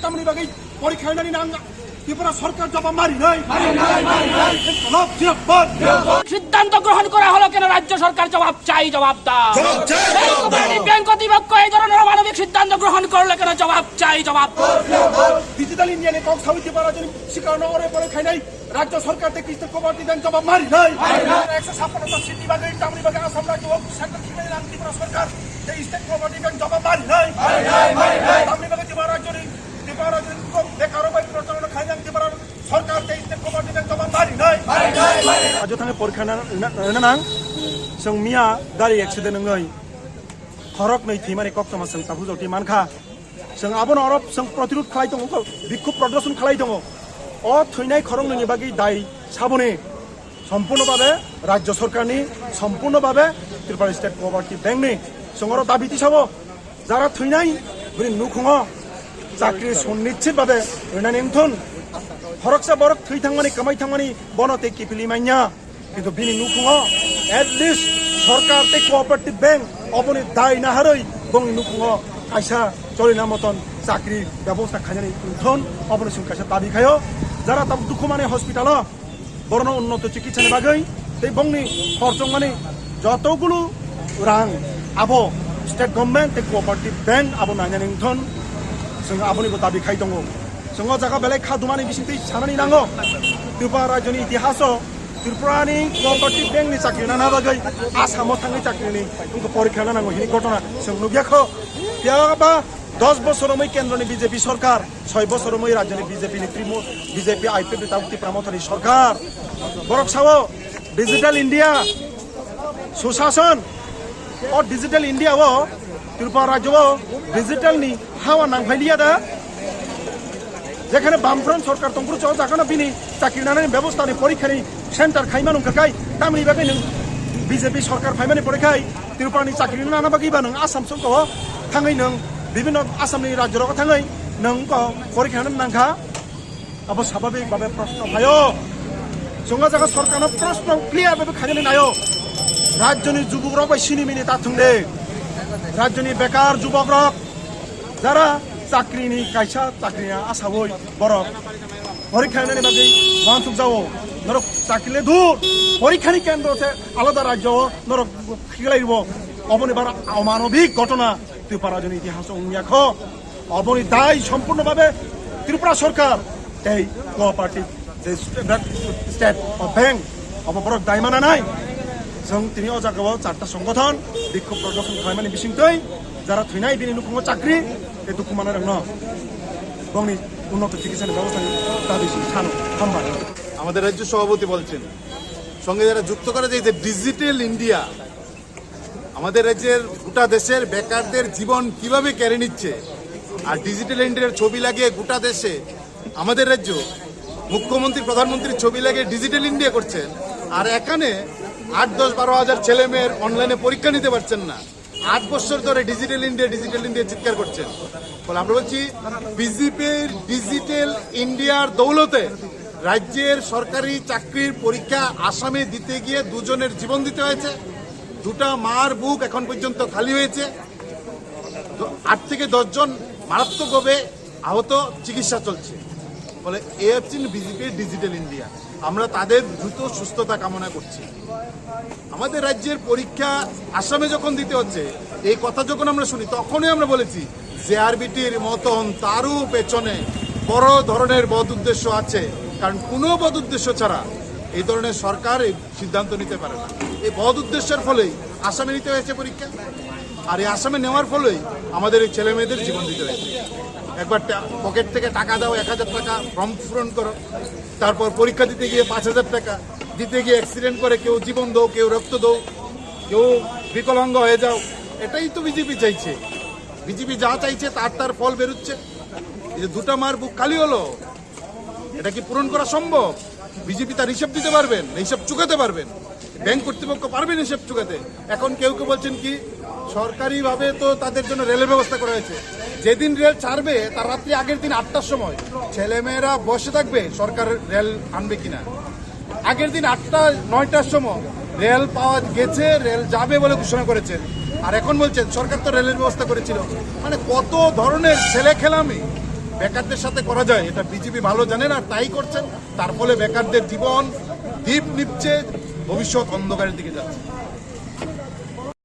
তামনি বাকি পরীক্ষা নানি নাং ত্রিপুরা সরকার জবাব মারি নাই সিদ্ধান্ত গ্রহণ করা হলো কেন রাজ্য সরকার জবাব চাই, জবাব দাও। ব্যাংক কর্তৃপক্ষ এই ধরনের মানবিক সিদ্ধান্ত গ্রহণ করলে কেন জবাব চাই, জবাব ডিজিটাল ইন্ডিয়ানে কক সাউথ ত্রিপুরা যদি স্বীকার নগরে পরীক্ষা নাই রাজ্য সরকার থেকে কিস্তি কমাটি দেন জবাব মারি নাই 156টা সিটি বাগে তামনি বাগে আসাম রাজ্য সেন্ট্রাল গভর্নমেন্ট নাম ত্রিপুরা সরকার এই স্টেট কমাটি দেন জবাব মারি নাই তামনি বাগে ত্রিপুরা রাজ্য বেকার প্রচলন খাই ত্রিপুরা সরকার এই স্টেট কমাটি দেন জবাব মারি নাই আজ থানে পরীক্ষা নাং जों मिया गारि एक्सिडेन्ट नङै खरक नै थैमाने कक्टमा जों ताबु जौति मानखा जों आबोन अरब जों प्रतिरोध खालाय दङ बिक्षोभ प्रदर्शन खालाय दङ अ थैनाय खरं नङि बागै दाय साबने सम्पूर्णभावे राज्य सरकारनि सम्पूर्णभावे त्रिपुरा स्टेट कोअपारेटिभ बेंकनि जों अर दाबिति साबो जारा थैनाय बिनि नुखुङो चाकरि सुनिश्चितभावे रैनानै थुन खरकसा बरक थै थांमानि कमाय थांमानि बनते किपिलि मान्या কিন্তু বিনি নুখুङो एटलिस्ट सरकार ते कोअपारेटिभ बैंक अपनी दाय नाहारै बंनि नुखुङो कायसा चलिना मतन चाकरि व्यवस्था खायनानै थन अपनी जों कायसा दाबि खायो जारा ताम दुखुमाने हस्पिटाल बरनो उन्नत चिकित्सानि बागै ते बंनि खरचंमाने जतगुलो रां आबो स्टेट गभर्नमेंट ते कोअपारेटिभ बैंक आबो नायनानै थन जों आबोनिबो दाबि खाय दङ जों जागा बेलेग खादुमानि बिसिंथै सानानै नांगौ त्रिपुरा राज्यनि इतिहास त्रिपुरानि कोअपारेटिभ बेंकनि चाकरि नाना बागै आसामाव थाङै चाकरिनि उनखौ परीक्षा नांगौ हिनि घटना जों नुबियाखौ बेयावबा 10 बोसोरमै केन्द्रनि बीजेपी सरकार 6 बोसोरमै राज्यनि बीजेपी आईपीपी ताउति प्रामथारि सरकार बरकसावो डिजिटल इंडिया सुशासन और डिजिटल इंडिया वो त्रिपुरा राज्य डिजिटलनि हावा नांफायलिया दा যেখানে বামফ্রন্ট সরকার তংপুর চাও জাগানো বিনি চাকরি নানানি ব্যবস্থানি পরীক্ষানি সেন্টার খাইমান উনকাই তামনি বাগै नों বিজেপি সরকার ফাইমানি পরীক্ষায় त्रिपुरानि চাকরি নানা বাগैबा नों आसाम सरको थाङै नों বিভিন্ন आसामनि राज्यरको थाङै नों परीक्षा नांखा अब स्वाभाविकभावे प्रश्न भयो जोंगा जागा सरकारनो प्रश्न क्लियर भाবে खाइनानै नायो राज्यनि जुबकरक सिनिमिनि ताथुंदे राज्यनि बेकार जुबकरक যারা চাকরিনি কাইসা চাকরিয়া আসাবই বরক পরীক্ষা নানি বাগै ওয়ানসুক যাও নরক চাকরিলে দূর পরীক্ষানি কেন্দ্রতে আলাদা রাজ্য নরক খিলাইব অবনি বার অমানবিক ঘটনা ত্রিপুরা রাজ্যের ইতিহাস উন্নিয়াখ অবনি দায় সম্পূর্ণভাবে ত্রিপুরা সরকার এই কোঅপারেটিভ যে স্টেট ব্যাংক অবরক দায় মানা নাই जों তিনি অজাগাও 4টা সংগঠন বিক্ষোভ প্রদর্শন খাইমানি বিসিংতৈ যারা থৈনাই বিনি নুখুङो চাকরি এই দুকুমানা রং বংনি উন্নত চিকিৎসার ব্যবস্থা দাবি সানো হামবা আমাদের রাজ্য সভাপতি বলছেন সঙ্গে যারা যুক্ত করে যে ডিজিটাল ইন্ডিয়া আমাদের রাজ্যের গোটা দেশের বেকারদের জীবন কিভাবে কেড়ে নিচ্ছে আর ডিজিটাল ইন্ডিয়ার ছবি লাগিয়ে গোটা দেশে আমাদের রাজ্য মুখ্যমন্ত্রী প্রধানমন্ত্রীর ছবি লাগিয়ে ডিজিটাল ইন্ডিয়া করছেন আর এখানে 8-10-12 হাজার ছেলে মেয়ের অনলাইনে পরীক্ষা নিতে পারছেন না 8 বছর ধরে ডিজিটাল ইন্ডিয়া চিৎকার করছেন বলে আমরা বলছি বিজেপির ডিজিটাল ইন্ডিয়ার দৌলতে রাজ্যের সরকারি চাকরির পরীক্ষা আসামে দিতে গিয়ে দুজনের জীবন দিতে হয়েছে দুটা মার বুক এখন পর্যন্ত খালি হয়েছে 8 থেকে 10 জন মারাত্মকভাবে আহত চিকিৎসা চলছে বলে এই হচ্ছে বিজেপির ডিজিটাল ইন্ডিয়া আমরা তাদের দ্রুত সুস্থতা কামনা করছি আমাদের রাজ্যের পরীক্ষা আসামে যখন দিতে হচ্ছে এই কথা যখন আমরা শুনি তখনই আমরা বলেছি জেআরবিটির মতন তারও পেছনে বড় ধরনের বদ উদ্দেশ্য আছে কারণ কোনো বদ উদ্দেশ্য ছাড়া এই ধরনের সরকার এই সিদ্ধান্ত নিতে পারে না এই বদ উদ্দেশ্যের ফলেই আসামে নিতে হয়েছে পরীক্ষা আর এই আসামে নেওয়ার ফলেই আমাদের এই ছেলে মেয়েদের জীবন দিতে হয়েছে একবার পকেট থেকে টাকা দাও 1000 টাকা ফর্ম পূরণ করো তারপর পরীক্ষা দিতে গিয়ে 5000 টাকা দিতে গিয়ে অ্যাক্সিডেন্ট করে কেউ জীবন দাও কেউ রক্ত দাও কেউ বিকলাঙ্গ হয়ে যাও এটাই তো বিজেপি চাইছে বিজেপি যা চাইছে তার ফল বেরোচ্ছে এই যে দুটা মার বুক খালি হলো এটা কি পূরণ করা সম্ভব বিজেপি তার হিসাব দিতে পারবেন হিসাব চুকাতে পারবেন ব্যাংক কর্তৃপক্ষ পারবেন হিসাব চুকাতে এখন কেউ বলছেন কি সরকারিভাবে তো তাদের জন্য রেলের ব্যবস্থা করা হয়েছে যেদিন রেল ছাড়বে তার রাত্রি আগের দিন 8টার সময় ছেলেমেয়েরা বসে থাকবে সরকার রেল আনবে কিনা আগের দিন 8টা-9টার সময় রেল পাওয়া গেছে রেল যাবে বলে ঘোষণা করেছেন আর এখন বলছেন সরকার তো রেলের ব্যবস্থা করেছিল মানে কত ধরনের ছেলে খেলামি বেকারদের সাথে করা যায় এটা বিজেপি ভালো জানেন, আর তাই করছেন। তার ফলে বেকারদের জীবন দ্বীপ নিচ্ছে, ভবিষ্যৎ অন্ধকারের দিকে যাচ্ছে।